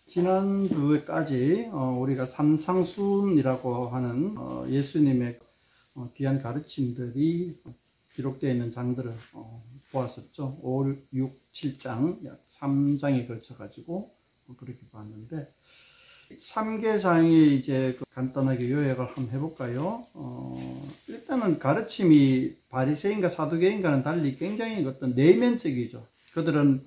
지난주까지 우리가 산상수훈이라고 하는 예수님의 귀한 가르침들이 기록되어 있는 장들을 보았었죠. 5, 6, 7장, 약 3장에 걸쳐 가지고 그렇게 봤는데 3개장이 이제 간단하게 요약을 한번 해볼까요? 일단은 가르침이 바리새인과 사두개인과는 달리 굉장히 어떤 내면적이죠. 그들은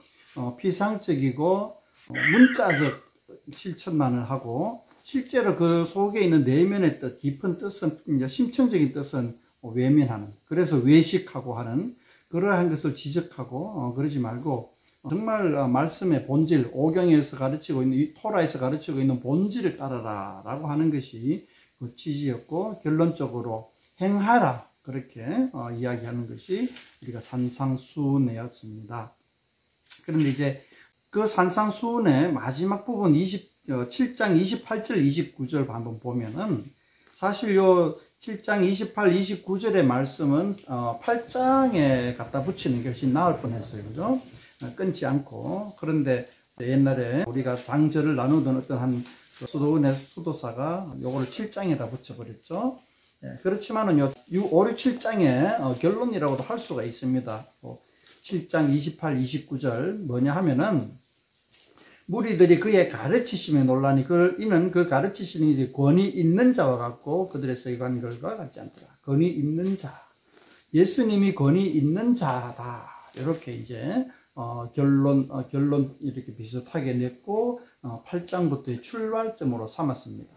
피상적이고 문자적 실천만을 하고 실제로 그 속에 있는 내면의 뜻, 깊은 뜻은, 이제 심층적인 뜻은 외면하는, 그래서 외식하고 하는 그러한 것을 지적하고 그러지 말고 정말 말씀의 본질, 오경에서 가르치고 있는, 토라에서 가르치고 있는 본질을 따르라 라고 하는 것이 그 취지였고, 결론적으로 행하라 그렇게 이야기하는 것이 우리가 산상수훈이었습니다. 그런데 이제 그 산상수훈의 마지막 부분 7장 28절 29절 한번 보면은 사실 요 7장 28, 29절의 말씀은 8장에 갖다 붙이는 것이 나을 뻔했어요. 그죠? 끊지 않고. 그런데 옛날에 우리가 장절을 나누던 어떤 한 수도원의 수도사가 요거를 7장에다 붙여버렸죠. 그렇지만은 요 5, 6, 7장의 결론이라고도 할 수가 있습니다. 7장 28, 29절 뭐냐 하면은 무리들이 그의 가르치심에 놀라니 이는 그 가르치심이 권위 있는 자와 같고 그들의 세관 결과 같지 않더라. 권위 있는 자, 예수님이 권위 있는 자다. 이렇게 이제 결론 이렇게 비슷하게 냈고 8장부터의 출발점으로 삼았습니다.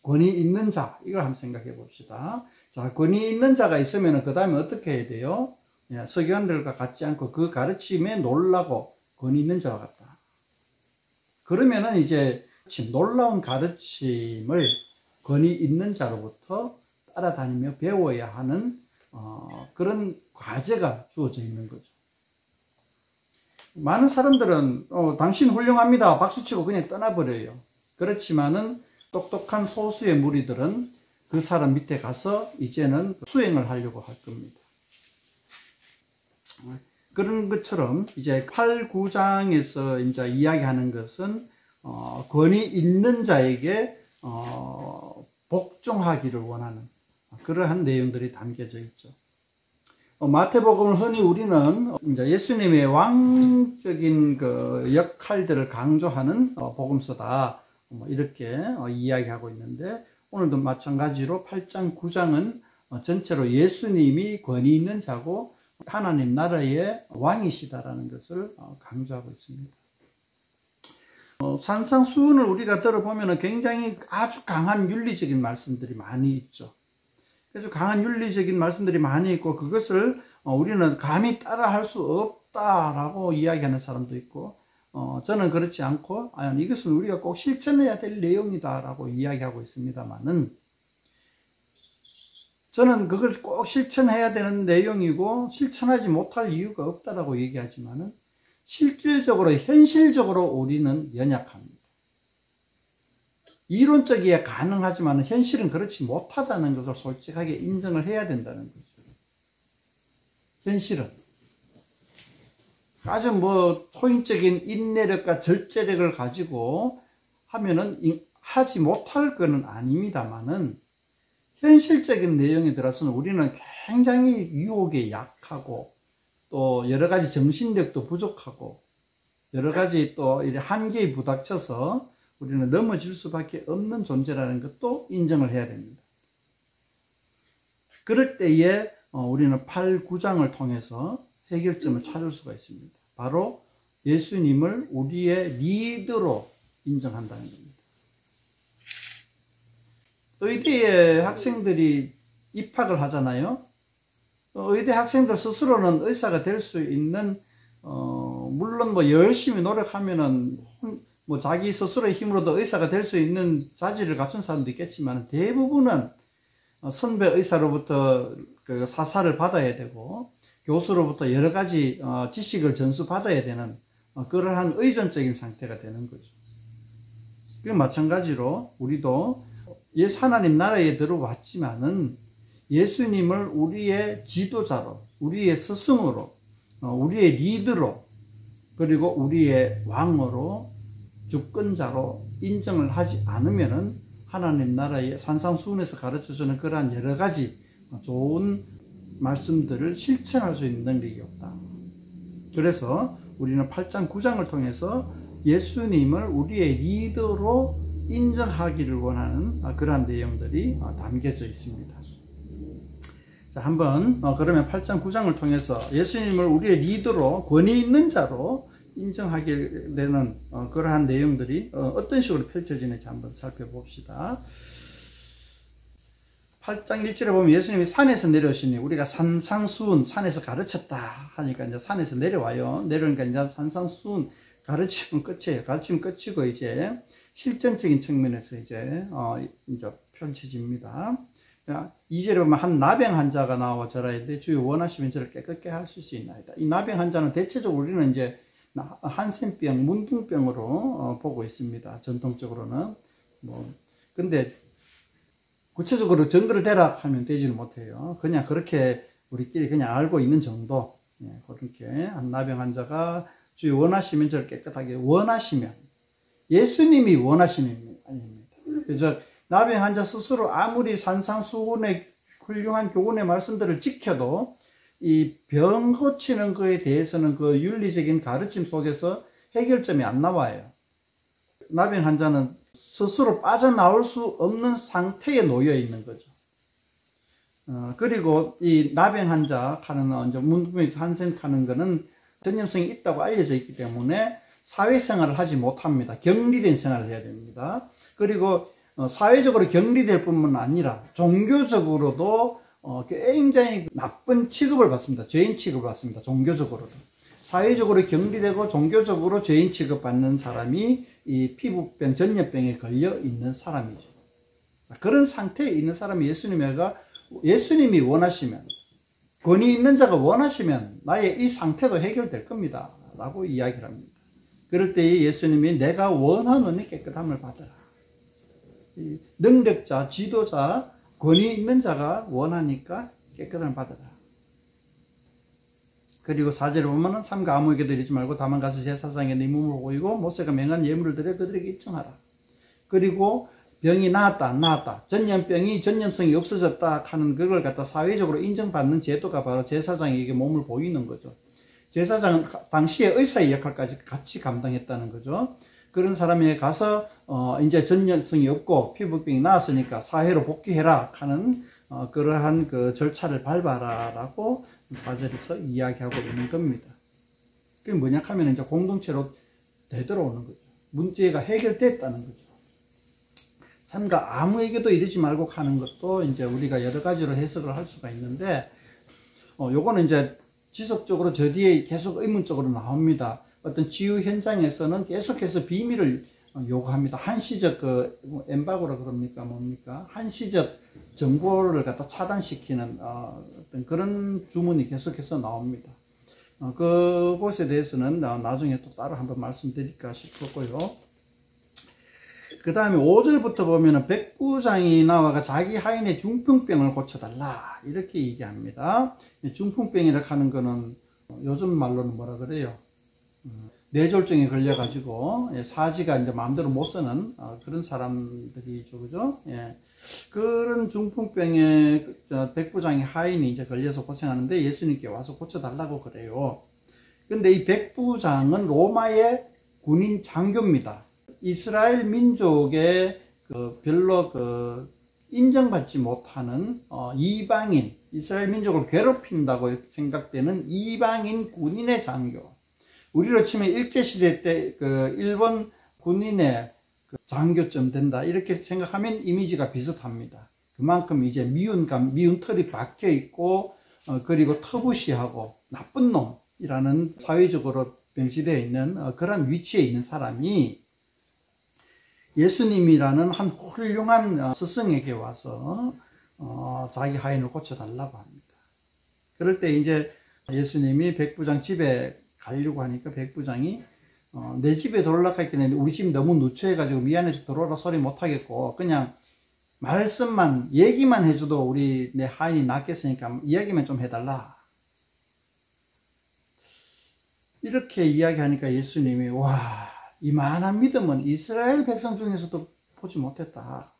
권위 있는 자, 이걸 한번 생각해 봅시다. 자, 권위 있는 자가 있으면 그 다음에 어떻게 해야 돼요? 서기관들과 같지 않고 그 가르침에 놀라고 권위 있는 자와 같다. 그러면은 이제 놀라운 가르침을 권위 있는 자로부터 따라다니며 배워야 하는 그런 과제가 주어져 있는 거죠. 많은 사람들은 당신 훌륭합니다 박수치고 그냥 떠나버려요. 그렇지만은 똑똑한 소수의 무리들은 그 사람 밑에 가서 이제는 수행을 하려고 할 겁니다. 그런 것처럼 이제 8, 9장에서 이제 이야기하는 것은 권위 있는 자에게 복종하기를 원하는 그러한 내용들이 담겨져 있죠. 마태복음을 흔히 우리는 이제 예수님의 왕적인 그 역할들을 강조하는 복음서다 이렇게 이야기하고 있는데, 오늘도 마찬가지로 8장, 9장은 전체로 예수님이 권위 있는 자고 하나님 나라의 왕이시다라는 것을 강조하고 있습니다. 산상수훈을 우리가 들어보면 굉장히 아주 강한 윤리적인 말씀들이 많이 있죠. 그래서 강한 윤리적인 말씀들이 많이 있고 그것을 우리는 감히 따라할 수 없다라고 이야기하는 사람도 있고, 저는 그렇지 않고 이것은 우리가 꼭 실천해야 될 내용이다라고 이야기하고 있습니다만은, 저는 그걸 꼭 실천해야 되는 내용이고 실천하지 못할 이유가 없다라고 얘기하지만은 실질적으로 현실적으로 우리는 연약합니다. 이론적이야 가능하지만 현실은 그렇지 못하다는 것을 솔직하게 인정을 해야 된다는 거죠. 현실은 아주 토인적인 인내력과 절제력을 가지고 하면은 하지 못할 것은 아닙니다만은, 현실적인 내용에 들어서는 우리는 굉장히 유혹에 약하고 또 여러 가지 정신력도 부족하고 여러 가지 또 한계에 부닥쳐서 우리는 넘어질 수밖에 없는 존재라는 것도 인정을 해야 됩니다. 그럴 때에 우리는 8, 9장을 통해서 해결점을 찾을 수가 있습니다. 바로 예수님을 우리의 리더로 인정한다는 겁니다. 의대에 학생들이 입학을 하잖아요. 의대 학생들 스스로는 의사가 될 수 있는, 물론 열심히 노력하면은 자기 스스로의 힘으로도 의사가 될 수 있는 자질을 갖춘 사람도 있겠지만, 대부분은 선배 의사로부터 그 사사를 받아야 되고 교수로부터 여러 가지 지식을 전수받아야 되는 그러한 의존적인 상태가 되는 거죠. 그리고 마찬가지로 우리도 하나님 나라에 들어왔지만은 예수님을 우리의 지도자로, 우리의 스승으로, 우리의 리더로, 그리고 우리의 왕으로 주권자로 인정을 하지 않으면은 하나님 나라의 산상수훈에서 가르쳐주는 그러한 여러 가지 좋은 말씀들을 실천할 수 있는 능력이 없다. 그래서 우리는 8장 9장을 통해서 예수님을 우리의 리더로 인정하기를 원하는 그러한 내용들이 담겨져 있습니다. 자, 한번 그러면 8장 9장을 통해서 예수님을 우리의 리더로 권위 있는 자로 인정하게 되는 그러한 내용들이 어떤 식으로 펼쳐지는지 한번 살펴봅시다. 8장 1절에 보면 예수님이 산에서 내려오시니 우리가 산상수훈 산에서 가르쳤다 하니까 이제 산에서 내려와요. 내려오니까 이제 산상수훈 가르치면 끝이에요. 가르치면 끝이고 이제 실전적인 측면에서 이제 펼쳐집니다. 2절에 보면 한 나병 환자가 나와 절하였는데 주여 원하시면 저를 깨끗게 하실 수 있나이다. 이 나병 환자는 대체적으로 우리는 이제 한센병, 문둥병으로 보고 있습니다. 전통적으로는 근데 구체적으로 증거를 대라 하면 되지는 못해요. 그냥 그렇게 우리끼리 그냥 알고 있는 정도. 그렇게 한 나병 환자가 주여 원하시면 저를 깨끗하게 원하시면 예수님이 원하시는 아닙니다. 그래서 나병 환자 스스로 아무리 산상수훈의 훌륭한 교훈의 말씀들을 지켜도 이 병 고치는 것에 대해서는 그 윤리적인 가르침 속에서 해결점이 안 나와요. 나병 환자는 스스로 빠져나올 수 없는 상태에 놓여 있는 거죠. 그리고 이 나병 환자 하는 문둥병 한센하는 거는 전염성이 있다고 알려져 있기 때문에 사회생활을 하지 못합니다. 격리된 생활을 해야 됩니다. 그리고 사회적으로 격리될 뿐만 아니라 종교적으로도 굉장히 나쁜 취급을 받습니다. 죄인 취급을 받습니다. 종교적으로도. 사회적으로 격리되고 종교적으로 죄인 취급받는 사람이 이 피부병, 전염병에 걸려 있는 사람이죠. 그런 상태에 있는 사람이 예수님이 원하시면, 권위 있는 자가 원하시면 나의 이 상태도 해결될 겁니다. 라고 이야기를 합니다. 그럴 때 예수님이 내가 원하노니 깨끗함을 받으라. 능력자, 지도자, 권위 있는 자가 원하니까 깨끗함을 받으라. 그리고 4절에 보면은 삼가 아무에게 드리지 말고 다만 가서 제사장에 네 몸을 보이고 모세가 명한 예물을 드려 그들에게 입증하라. 그리고 병이 나았다 안 나았다, 전염병이 전염성이 없어졌다 하는 그걸 갖다 사회적으로 인정받는 제도가 바로 제사장에게 몸을 보이는 거죠. 제사장은 당시에 의사의 역할까지 같이 감당했다는 거죠. 그런 사람에게 가서 이제 전염성이 없고 피부병이 나았으니까 사회로 복귀해라 하는 그러한 그 절차를 밟아라라고 4절에서 이야기하고 있는 겁니다. 그게 뭐냐 하면 이제 공동체로 되돌아오는 거죠. 문제가 해결됐다는 거죠. 삼가 아무에게도 이르지 말고 하는 것도 이제 우리가 여러 가지로 해석을 할 수가 있는데, 요거는 이제 지속적으로 저 뒤에 계속 의문적으로 나옵니다. 어떤 치유 현장에서는 계속해서 비밀을 요구합니다. 한시적 엠바고라 그럽니까 뭡니까? 한시적 정보를 갖다 차단시키는 어떤 그런 주문이 계속해서 나옵니다. 그것에 대해서는 나중에 또 따로 한번 말씀드릴까 싶었고요. 그 다음에 5절부터 보면은 백부장이 나와가 자기 하인의 중풍병을 고쳐달라 이렇게 얘기합니다. 중풍병이라 하는 거는 요즘 말로는 뭐라 그래요? 뇌졸중에 걸려가지고 사지가 이제 마음대로 못 쓰는 그런 사람들이죠, 그죠? 예. 그런 중풍병에 백부장이 하인이 이제 걸려서 고생하는데 예수님께 와서 고쳐달라고 그래요. 근데 이 백부장은 로마의 군인 장교입니다. 이스라엘 민족의 별로 인정받지 못하는 이방인, 이스라엘 민족을 괴롭힌다고 생각되는 이방인 군인의 장교. 우리로 치면 일제시대 때 일본 군인의 장교쯤 된다 이렇게 생각하면 이미지가 비슷합니다. 그만큼 이제 미운 털이 박혀 있고 그리고 터부시하고 나쁜 놈이라는 사회적으로 명시되어 있는 그런 위치에 있는 사람이 예수님이라는 한 훌륭한 스승에게 와서 자기 하인을 고쳐달라고 합니다. 그럴 때 이제 예수님이 백부장 집에 가려고 하니까 백부장이 내 집에 돌아가 있겠는데 우리 집 너무 누추해가지고 미안해서 들어오라 소리 못하겠고 그냥 말씀만 얘기만 해줘도 우리 내 하인이 낫겠으니까 이야기만 좀 해달라. 이렇게 이야기하니까 예수님이 와 이만한 믿음은 이스라엘 백성 중에서도 보지 못했다.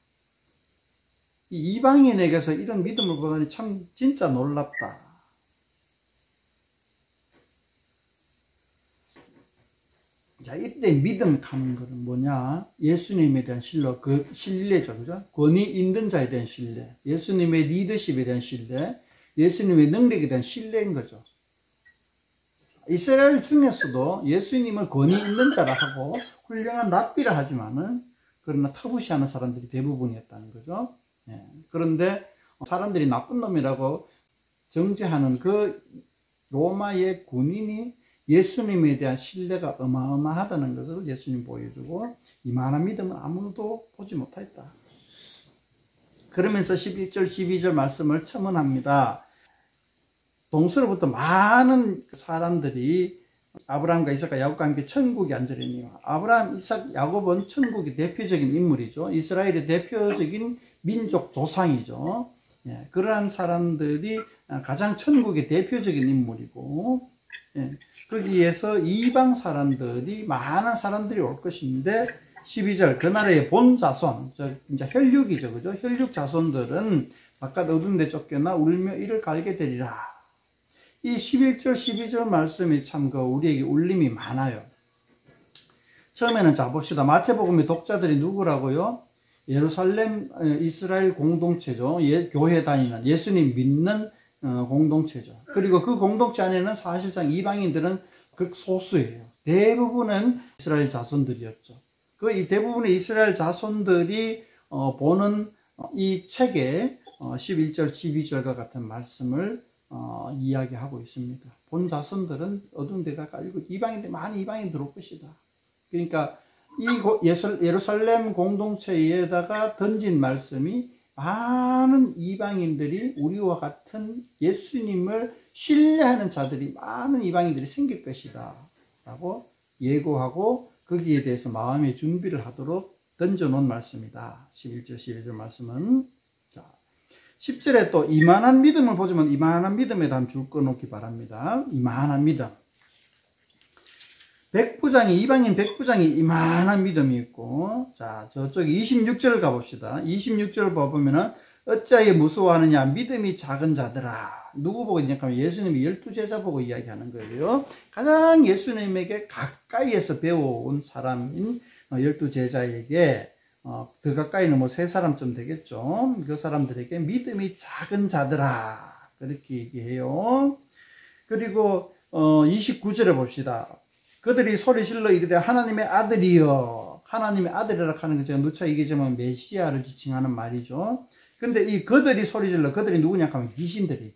이 이방인에게서 이런 믿음을 보다니 참 진짜 놀랍다. 자, 이때 믿음 하는 것은 뭐냐? 예수님에 대한 신뢰죠. 그죠? 권위 있는 자에 대한 신뢰. 예수님의 리더십에 대한 신뢰. 예수님의 능력에 대한 신뢰인 거죠. 이스라엘 중에서도 예수님을 권위 있는 자라 하고 훌륭한 랍비라 하지만은 그러나 터부시하는 사람들이 대부분이었다는 거죠. 예. 그런데 사람들이 나쁜 놈이라고 정죄하는 그 로마의 군인이 예수님에 대한 신뢰가 어마어마하다는 것을 예수님 보여주고 이만한 믿음은 아무도 보지 못했다. 그러면서 11절 12절 말씀을 첨언합니다. 동서로부터 많은 사람들이 아브라함과 이삭과 야곱과 함께 천국에 앉으려니 아브라함, 이삭, 야곱은 천국의 대표적인 인물이죠. 이스라엘의 대표적인 민족 조상이죠. 예, 그러한 사람들이 가장 천국의 대표적인 인물이고, 예, 거기에서 이방 사람들이 많은 사람들이 올 것인데 12절 그 나라의 본 자손, 이제 혈육이죠, 그죠? 혈육 자손들은 바깥 어두운 데 쫓겨나 울며 이를 갈게 되리라. 이 11절 12절 말씀이 참 우리에게 울림이 많아요. 처음에는 자 봅시다. 마태복음의 독자들이 누구라고요? 예루살렘 이스라엘 공동체죠. 교회 다니는 예수님 믿는 공동체죠. 그리고 그 공동체 안에는 사실상 이방인들은 극소수예요. 대부분은 이스라엘 자손들이었죠. 이 대부분의 이스라엘 자손들이 보는 이 책에 11절 12절과 같은 말씀을 이야기하고 있습니다. 본 자손들은 어두운 데가 깔리고 많은 이방인들 올 것이다. 그러니까 이 예루살렘 공동체에다가 던진 말씀이 많은 이방인들이 우리와 같은 예수님을 신뢰하는 자들이 많은 이방인들이 생길 것이다 라고 예고하고 거기에 대해서 마음의 준비를 하도록 던져놓은 말씀이다. 11절 12절 말씀은. 자, 10절에 또 이만한 믿음을 보지만 이만한 믿음에 대한 줄 꺼놓기 바랍니다. 이만한 믿음. 이방인 백부장이 이만한 믿음이 있고, 자, 저쪽에 26절 가봅시다. 26절 보면은, 어찌하여 무서워하느냐, 믿음이 작은 자들아. 누구 보고 있냐면 예수님이 12제자 보고 이야기하는 거예요. 가장 예수님에게 가까이에서 배워온 사람인 12제자에게, 더 가까이는 뭐 3사람쯤 되겠죠. 그 사람들에게 믿음이 작은 자들아. 그렇게 얘기해요. 그리고, 29절에 봅시다. 그들이 소리 질러 이르되 하나님의 아들이여. 하나님의 아들이라 하는 거 제가 누차 얘기하지만 메시아를 지칭하는 말이죠. 근데 이 그들이 소리 질러, 그들이 누구냐 하면 귀신들이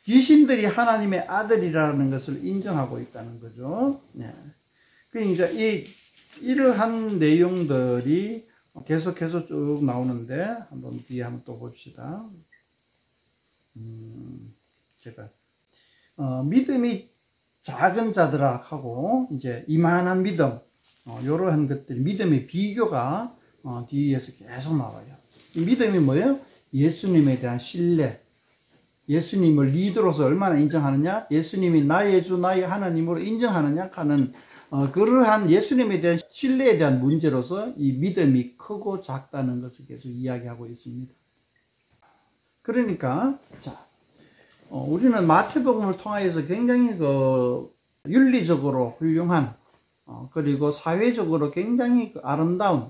귀신들이 하나님의 아들이라는 것을 인정하고 있다는 거죠. 네. 그 이제 이러한 내용들이 계속해서 쭉 나오는데 한번 뒤에 한번 또 봅시다. 제가 믿음이 작은 자들아 하고 이제 이만한 믿음, 이러한 것들 믿음의 비교가 뒤에서 계속 나와요. 이 믿음이 뭐예요? 예수님에 대한 신뢰, 예수님을 리더로서 얼마나 인정하느냐, 예수님이 나의 주 나의 하나님으로 인정하느냐 하는 그러한 예수님에 대한 신뢰에 대한 문제로서 이 믿음이 크고 작다는 것을 계속 이야기하고 있습니다. 그러니까 자, 우리는 마태복음을 통하여서 굉장히 윤리적으로 훌륭한 그리고 사회적으로 굉장히 아름다운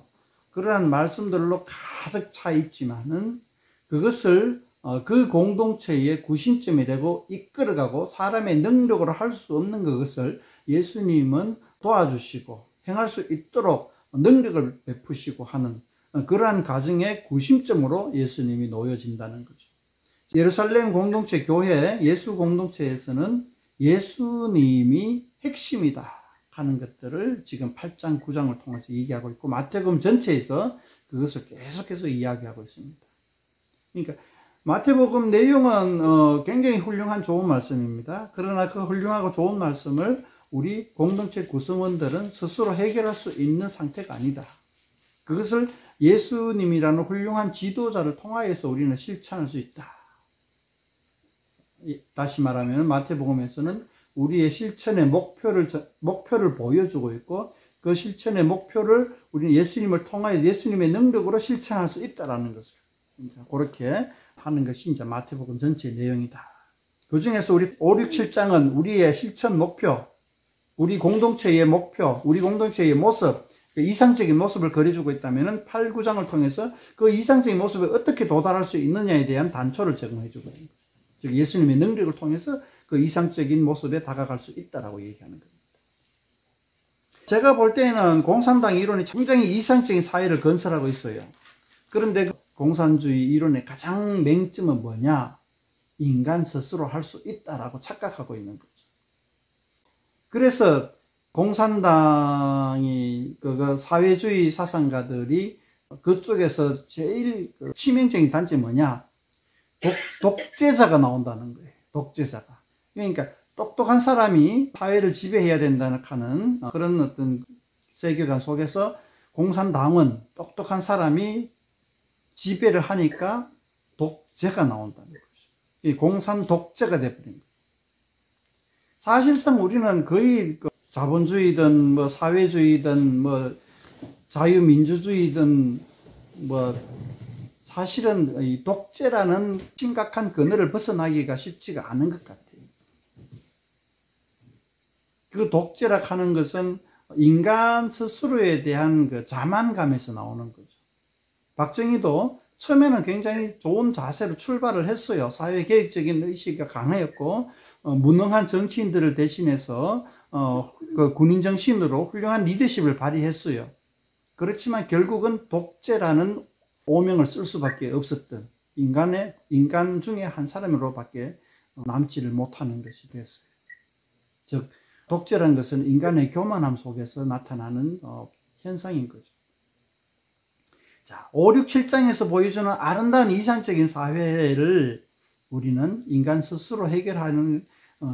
그러한 말씀들로 가득 차 있지만은 그것을 그 공동체의 구심점이 되고 이끌어가고 사람의 능력으로 할 수 없는 그것을 예수님은 도와주시고 행할 수 있도록 능력을 베푸시고 하는 그러한 가정의 구심점으로 예수님이 놓여진다는 거죠. 예루살렘 공동체 교회 예수 공동체에서는 예수님이 핵심이다 하는 것들을 지금 8장 9장을 통해서 얘기하고 있고 마태복음 전체에서 그것을 계속해서 이야기하고 있습니다. 그러니까 마태복음 내용은 굉장히 훌륭한 좋은 말씀입니다. 그러나 그 훌륭하고 좋은 말씀을 우리 공동체 구성원들은 스스로 해결할 수 있는 상태가 아니다. 그것을 예수님이라는 훌륭한 지도자를 통하여서 우리는 실천할 수 있다. 다시 말하면 마태복음에서는 우리의 실천의 목표를 보여주고 있고 그 실천의 목표를 우리는 예수님을 통하여 예수님의 능력으로 실천할 수 있다라는 것을 그렇게 하는 것이 이제 마태복음 전체의 내용이다. 그 중에서 우리 5, 6, 7장은 우리의 실천 목표, 우리 공동체의 목표, 우리 공동체의 모습, 그 이상적인 모습을 그려주고 있다면 8, 9장을 통해서 그 이상적인 모습에 어떻게 도달할 수 있느냐에 대한 단초를 제공해주고 있는 거예요. 즉 예수님의 능력을 통해서 그 이상적인 모습에 다가갈 수 있다라고 얘기하는 겁니다. 제가 볼 때는 공산당 이론이 굉장히 이상적인 사회를 건설하고 있어요. 그런데 공산주의 이론의 가장 맹점은 뭐냐? 인간 스스로 할 수 있다라고 착각하고 있는 거죠. 그래서 공산당이 그 사회주의 사상가들이 그쪽에서 제일 치명적인 단점이 뭐냐? 독재자가 나온다는 거예요. 독재자가. 그러니까 똑똑한 사람이 사회를 지배해야 된다는 하는 그런 어떤 세계관 속에서 공산당은 똑똑한 사람이 지배를 하니까 독재가 나온다는 거죠. 공산 독재가 되어버린 거예요. 사실상 우리는 거의 자본주의든 뭐 사회주의든 뭐 자유민주주의든 뭐 사실은 이 독재라는 심각한 그늘을 벗어나기가 쉽지가 않은 것 같아요. 그 독재라 하는 것은 인간 스스로에 대한 그 자만감에서 나오는 거죠. 박정희도 처음에는 굉장히 좋은 자세로 출발을 했어요. 사회개혁적인 의식이 강하였고 무능한 정치인들을 대신해서 그 군인 정신으로 훌륭한 리더십을 발휘했어요. 그렇지만 결국은 독재라는 오명을 쓸 수밖에 없었던 인간 중에 한 사람으로밖에 남지를 못하는 것이 됐어요. 즉 독재라는 것은 인간의 교만함 속에서 나타나는 현상인 거죠. 자, 5, 6, 7장에서 보여주는 아름다운 이상적인 사회를 우리는 인간 스스로 해결하는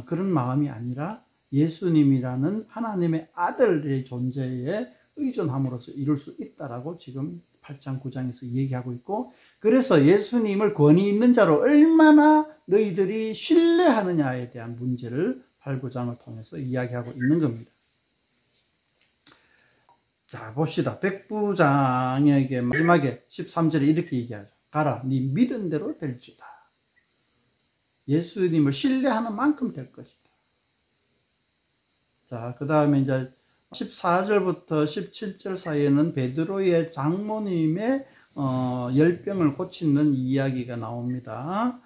그런 마음이 아니라 예수님이라는 하나님의 아들의 존재에 의존함으로써 이룰 수 있다라고 지금 8장, 9장에서 얘기하고 있고, 그래서 예수님을 권위 있는 자로 얼마나 너희들이 신뢰하느냐에 대한 문제를 8, 9장을 통해서 이야기하고 있는 겁니다. 자, 봅시다. 백부장에게 마지막에 13절에 이렇게 얘기하죠. 가라, 네 믿은 대로 될지다. 예수님을 신뢰하는 만큼 될 것이다. 자, 그 다음에 이제 14절부터 17절 사이에는 베드로의 장모님의 열병을 고치는 이야기가 나옵니다.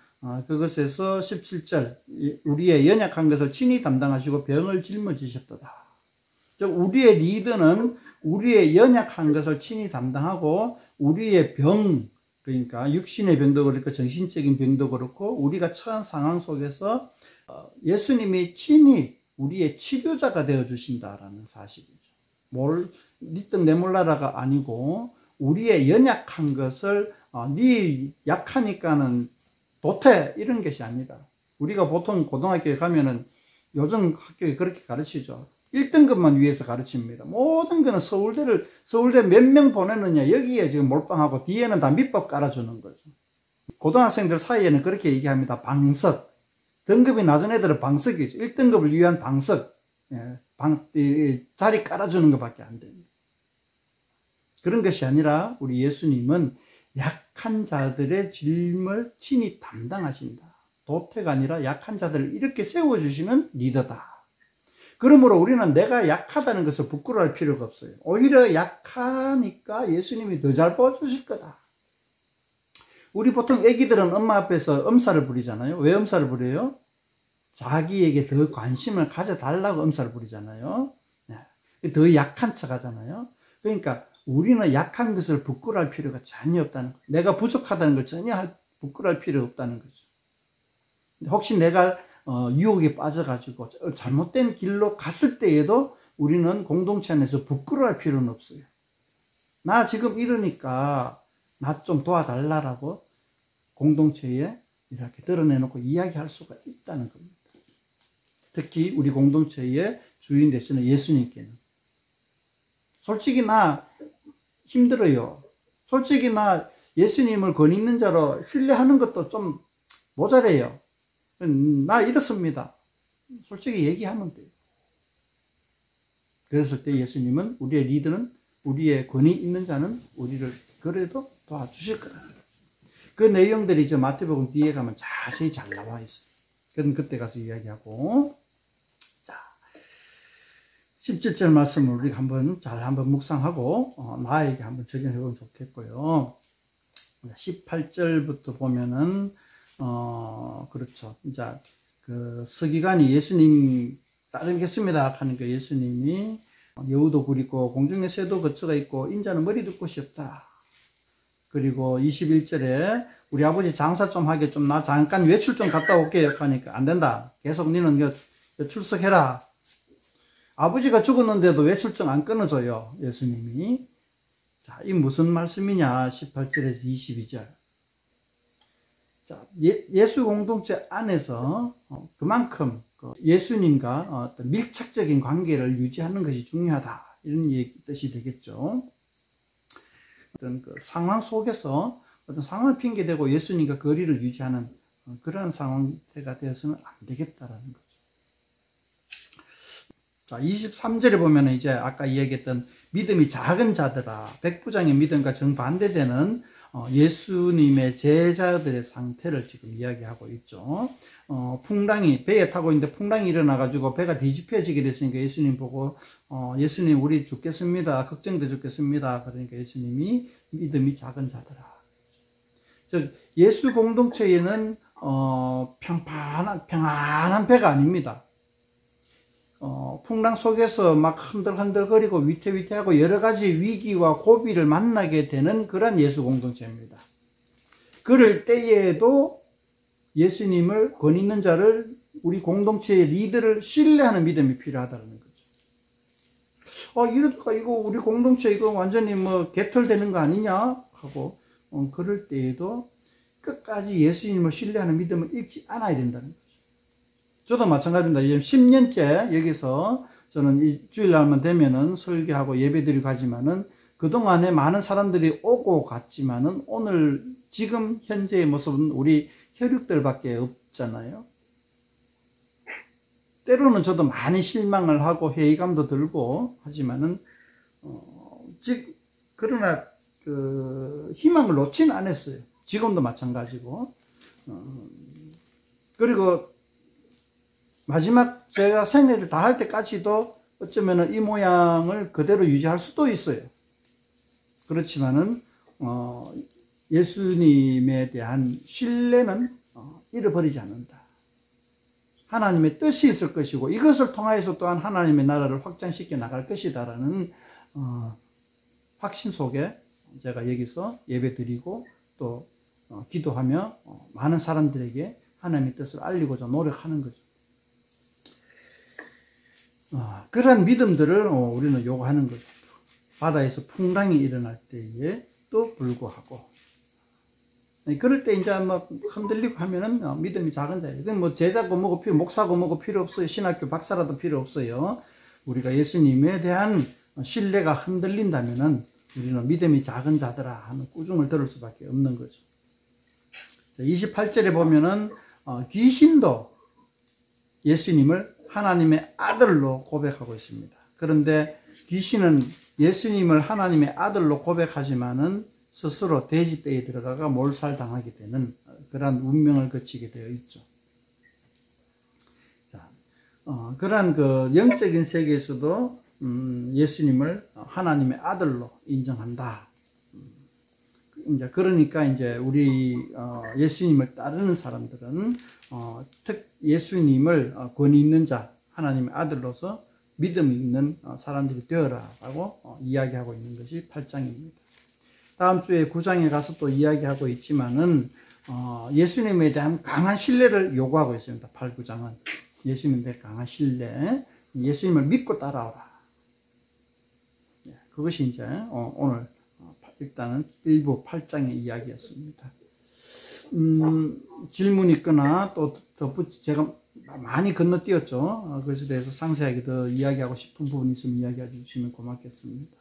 그것에서 17절, 우리의 연약한 것을 친히 담당하시고 병을 짊어지셨도다. 즉 우리의 리더는 우리의 연약한 것을 친히 담당하고 우리의 병, 그러니까 육신의 병도 그렇고 정신적인 병도 그렇고 우리가 처한 상황 속에서 예수님이 친히 우리의 치료자가 되어 주신다라는 사실이죠. 니뜩 내몰라라가 아니고 우리의 연약한 것을 네 약하니까는 도태 이런 것이 아니라, 우리가 보통 고등학교에 가면은 요즘 학교에 그렇게 가르치죠. 1등급만 위해서 가르칩니다. 모든 거는 서울대 몇 명 보내느냐 여기에 지금 몰빵하고 뒤에는 다 밑밥 깔아주는 거죠. 고등학생들 사이에는 그렇게 얘기합니다. 방석. 등급이 낮은 애들은 방석이죠. 1등급을 위한 방석. 자리 깔아주는 것밖에 안 됩니다. 그런 것이 아니라 우리 예수님은 약한 자들의 짐을 친히 담당하신다. 도태가 아니라 약한 자들을 이렇게 세워주시는 리더다. 그러므로 우리는 내가 약하다는 것을 부끄러워할 필요가 없어요. 오히려 약하니까 예수님이 더 잘 보여주실 거다. 우리 보통 애기들은 엄마 앞에서 엄살을 부리잖아요. 왜 엄살을 부려요? 자기에게 더 관심을 가져달라고 엄살을 부리잖아요. 더 약한 척 하잖아요. 그러니까 우리는 약한 것을 부끄러워할 필요가 전혀 없다는 거예요. 내가 부족하다는 걸 전혀 부끄러워할 필요 없다는 거죠. 혹시 내가 유혹에 빠져가지고 잘못된 길로 갔을 때에도 우리는 공동체 안에서 부끄러워할 필요는 없어요. 나 지금 이러니까 나 좀 도와달라고 공동체에 이렇게 드러내놓고 이야기할 수가 있다는 겁니다. 특히 우리 공동체의 주인 되시는 예수님께는. 솔직히 나 힘들어요. 솔직히 나 예수님을 권위 있는 자로 신뢰하는 것도 좀 모자래요. 나 이렇습니다. 솔직히 얘기하면 돼요. 그랬을 때 예수님은 우리의 리더는 우리의 권위 있는 자는 우리를 그래도 도와주실 거다. 그 내용들이 이제 마태복음 뒤에 가면 자세히 잘 나와 있어요. 그럼 그때 가서 이야기하고. 자, 17절 말씀을 우리가 한번 묵상하고 나에게 한번 적용해 보면 좋겠고요. 18절부터 보면은 그렇죠. 이제 그 서기관이 예수님 따르겠습니다 하니까 예수님이 여우도 굴있고 공중에 새도 거처가 있고 인자는 머리 둘 곳이 없다. 그리고 21절에 우리 아버지 장사 좀 하게 좀 나 잠깐 외출 좀 갔다 올게요 하니까 안 된다. 계속 너는 출석해라. 아버지가 죽었는데도 외출증 안 끊어줘요. 예수님이. 자, 이 무슨 말씀이냐? 18절에서 22절. 자, 예수 공동체 안에서 그만큼 예수님과 어떤 밀착적인 관계를 유지하는 것이 중요하다. 이런 뜻이 되겠죠. 어떤 그 상황 속에서 어떤 상황을 핑계대고 예수님과 거리를 유지하는 그런 상황세가 되어서는 안 되겠다라는 거죠. 자, 23절에 보면 이제 아까 이야기했던 믿음이 작은 자들아, 백부장의 믿음과 정반대되는 예수님의 제자들의 상태를 지금 이야기하고 있죠. 풍랑이, 배에 타고 있는데 풍랑이 일어나가지고 배가 뒤집혀지게 됐으니까 예수님 보고, 예수님, 우리 죽겠습니다. 걱정돼 죽겠습니다. 그러니까 예수님이 믿음이 작은 자들아. 즉, 예수 공동체에는, 평안한 배가 아닙니다. 풍랑 속에서 막 흔들흔들거리고 위태위태하고 여러 가지 위기와 고비를 만나게 되는 그런 예수 공동체입니다. 그럴 때에도 예수님을 권 있는 자를 우리 공동체의 리더를 신뢰하는 믿음이 필요하다는 거죠. 이거 우리 공동체 이거 완전히 개털되는 거 아니냐 하고 그럴 때에도 끝까지 예수님을 신뢰하는 믿음을 잃지 않아야 된다는 거죠. 저도 마찬가지입니다. 이제 10년째 여기서 저는 이 주일날만 되면은 설교하고 예배드리고 가지만은 그동안에 많은 사람들이 오고 갔지만은 오늘 지금 현재의 모습은 우리 혈육들밖에 없잖아요. 때로는 저도 많이 실망을 하고 회의감도 들고 하지만은 그러나 그 희망을 놓지는 않았어요. 지금도 마찬가지고. 그리고 마지막 제가 생애를 다 할 때까지도 어쩌면은 이 모양을 그대로 유지할 수도 있어요. 그렇지만은 예수님에 대한 신뢰는 잃어버리지 않는다. 하나님의 뜻이 있을 것이고 이것을 통하여서 또한 하나님의 나라를 확장시켜 나갈 것이다라는 확신 속에 제가 여기서 예배드리고 또 기도하며 많은 사람들에게 하나님의 뜻을 알리고자 노력하는 거죠. 그런 믿음들을 우리는 요구하는 거죠. 바다에서 풍랑이 일어날 때에도 불구하고. 그럴 때 이제 막 흔들리고 하면은 믿음이 작은 자예요. 이건 제자고 뭐고 목사고 뭐고 필요 없어요. 신학교 박사라도 필요 없어요. 우리가 예수님에 대한 신뢰가 흔들린다면은 우리는 믿음이 작은 자들아 하는 꾸중을 들을 수밖에 없는 거죠. 28절에 보면은 귀신도 예수님을 하나님의 아들로 고백하고 있습니다. 그런데 귀신은 예수님을 하나님의 아들로 고백하지만은 스스로 돼지떼에 들어가가 몰살당하게 되는 그러한 운명을 거치게 되어 있죠. 자, 그러한 그 영적인 세계에서도 예수님을 하나님의 아들로 인정한다. 이제 그러니까 이제 우리 예수님을 따르는 사람들은 예수님을 권위 있는 자, 하나님의 아들로서 믿음 있는 사람들이 되어라라고 이야기하고 있는 것이 8장입니다. 다음 주에 9장에 가서 또 이야기하고 있지만은 예수님에 대한 강한 신뢰를 요구하고 있습니다. 8, 9장은 예수님에 대한 강한 신뢰, 예수님을 믿고 따라오라. 그것이 이제 오늘 일단은 일부 8장의 이야기였습니다. 질문 있거나 또 제가 많이 건너뛰었죠. 그것에 대해서 상세하게 더 이야기하고 싶은 부분이 있으면 이야기해 주시면 고맙겠습니다.